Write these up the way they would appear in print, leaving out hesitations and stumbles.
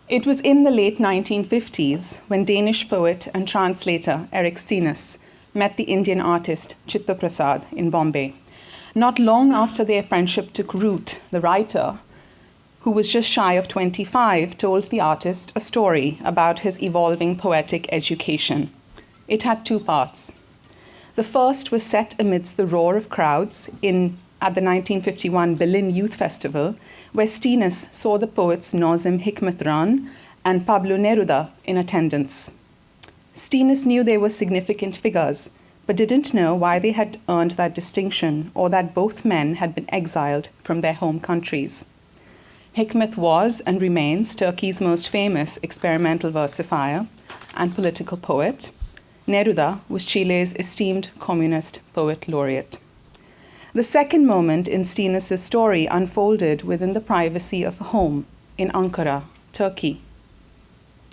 It was in the late 1950s when Danish poet and translator Erik Stinnes met the Indian artist Chitta Prasad in Bombay. Not long after their friendship took root, the writer, who was just shy of 25, told the artist a story about his evolving poetic education. It had two parts. The first was set amidst the roar of crowds at the 1951 Berlin Youth Festival, where Stinnes saw the poets Nazim Hikmat Ran and Pablo Neruda in attendance. Stinnes knew they were significant figures, but didn't know why they had earned that distinction or that both men had been exiled from their home countries. Hikmet was and remains Turkey's most famous experimental versifier and political poet. Neruda was Chile's esteemed communist poet laureate. The second moment in Stinnes' story unfolded within the privacy of a home in Ankara, Turkey,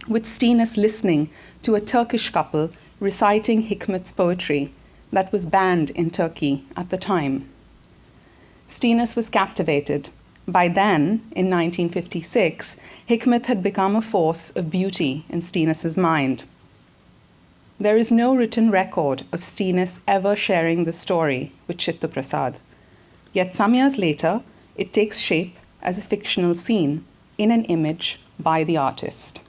with Stinnes listening to a Turkish couple reciting Hikmet's poetry that was banned in Turkey at the time. Stinnes was captivated. By then, in 1956, Hikmet had become a force of beauty in Stinnes' mind. There is no written record of Stinnes ever sharing the story with Chitta Prasad. Yet some years later, it takes shape as a fictional scene in an image by the artist.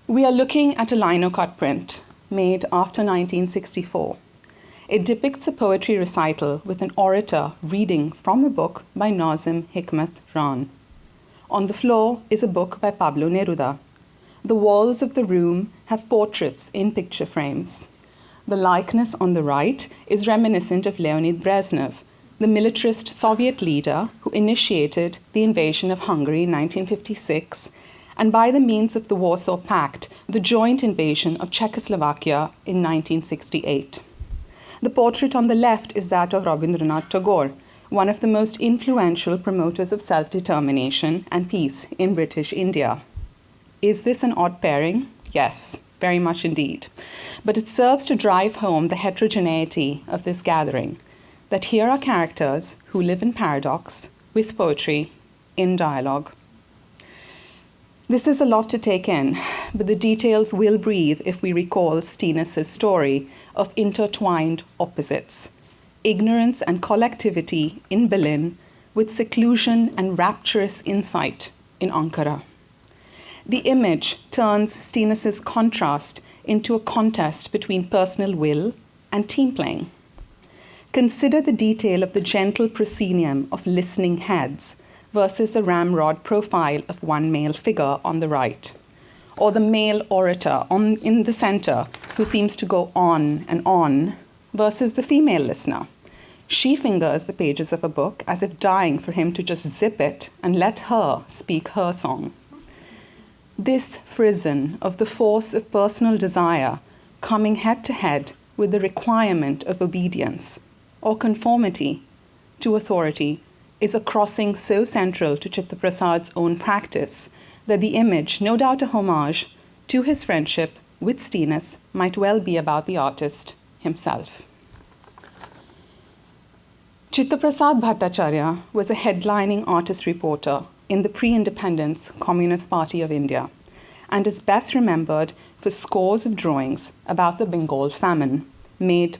We are looking at a lino-cut print made after 1964. It depicts a poetry recital with an orator reading from a book by Nazim Hikmat Ran. On the floor is a book by Pablo Neruda. The walls of the room have portraits in picture frames. The likeness on the right is reminiscent of Leonid Brezhnev, the militarist Soviet leader who initiated the invasion of Hungary in 1956, and by the means of the Warsaw Pact, the joint invasion of Czechoslovakia in 1968. The portrait on the left is that of Rabindranath Tagore, one of the most influential promoters of self-determination and peace in British India. Is this an odd pairing? Yes, very much indeed. But it serves to drive home the heterogeneity of this gathering, that here are characters who live in paradox, with poetry, in dialogue. This is a lot to take in, but the details will breathe if we recall Stinnes' story of intertwined opposites, ignorance and collectivity in Berlin, with seclusion and rapturous insight in Ankara. The image turns Stinnes' contrast into a contest between personal will and team playing. Consider the detail of the gentle proscenium of listening heads versus the ramrod profile of one male figure on the right, or the male orator in the center who seems to go on versus the female listener. She fingers the pages of a book as if dying for him to just zip it and let her speak her song. This frisson of the force of personal desire coming head to head with the requirement of obedience or conformity to authority is a crossing so central to Chitta Prasad's own practice that the image, no doubt a homage to his friendship with Stinnes, might well be about the artist himself. Chitta Prasad Bhattacharya was a headlining artist reporter in the pre-independence Communist Party of India and is best remembered for scores of drawings about the Bengal famine, man-made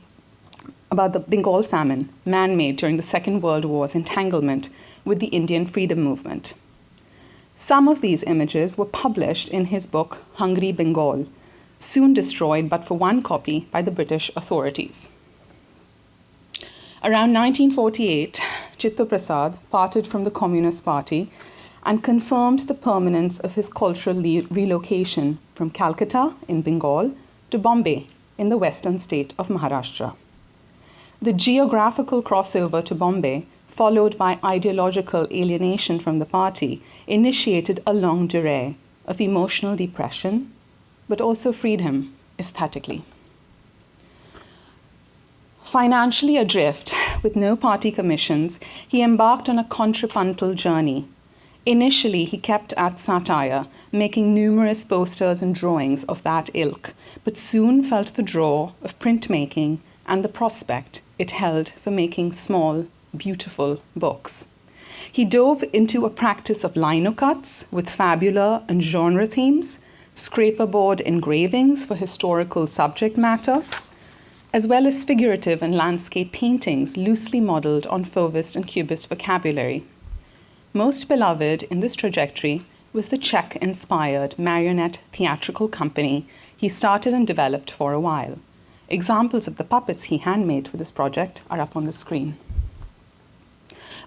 during the Second World War's entanglement with the Indian freedom movement. Some of these images were published in his book Hungry Bengal, soon destroyed but for one copy by the British authorities. Around 1948, Chitta Prasad parted from the Communist Party and confirmed the permanence of his cultural relocation from Calcutta in Bengal to Bombay in the western state of Maharashtra. The geographical crossover to Bombay, followed by ideological alienation from the party, initiated a longue durée of emotional depression, but also freed him aesthetically. Financially adrift, with no party commissions, he embarked on a contrapuntal journey. Initially, he kept at satire, making numerous posters and drawings of that ilk, but soon felt the draw of printmaking and the prospect it held for making small, beautiful books. He dove into a practice of linocuts with fabular and genre themes, scraperboard engravings for historical subject matter, as well as figurative and landscape paintings loosely modeled on Fauvist and Cubist vocabulary. Most beloved in this trajectory was the Czech-inspired marionette theatrical company he started and developed for a while. Examples of the puppets he handmade for this project are up on the screen.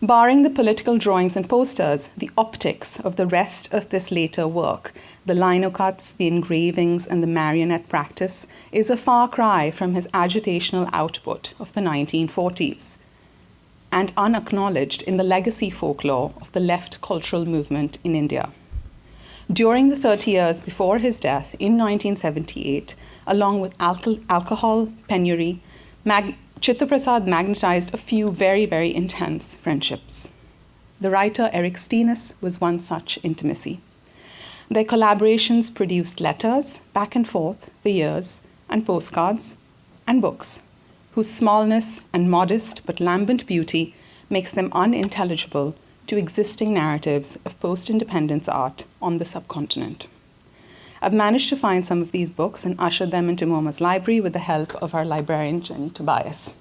Barring the political drawings and posters, the optics of the rest of this later work, the linocuts, the engravings, and the marionette practice, is a far cry from his agitational output of the 1940s, and unacknowledged in the legacy folklore of the left cultural movement in India. During the 30 years before his death in 1978, along with alcohol penury, Chitta Prasad magnetized a few very, very intense friendships. The writer Eric Steenis was one such intimacy. Their collaborations produced letters back and forth for years, and postcards and books, whose smallness and modest but lambent beauty makes them unintelligible to existing narratives of post-independence art on the subcontinent. I've managed to find some of these books and ushered them into MoMA's library with the help of our librarian, Jenny Tobias.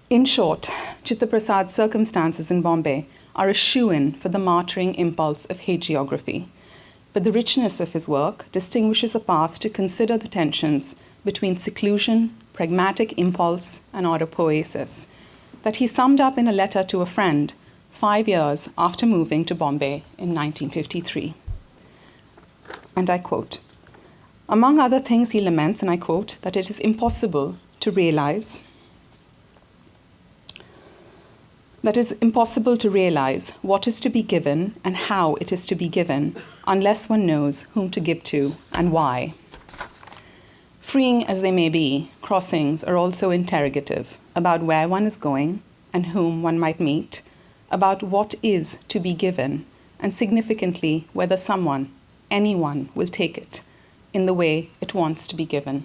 In short, Chitta Prasad's circumstances in Bombay are a shoo-in for the martyring impulse of hagiography, but the richness of his work distinguishes a path to consider the tensions between seclusion, pragmatic impulse, and autopoiesis that he summed up in a letter to a friend 5 years after moving to Bombay in 1953. And I quote, among other things he laments, and I quote, that it is impossible to realize what is to be given and how it is to be given unless one knows whom to give to and why. Freeing as they may be, crossings are also interrogative about where one is going and whom one might meet, about what is to be given, and significantly whether anyone will take it in the way it wants to be given.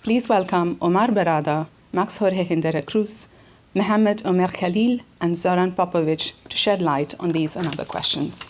Please welcome Omar Barada, Max Jorge Hindera Cruz, Mohammed Omer Khalil, and Zoran Popovic to shed light on these and other questions.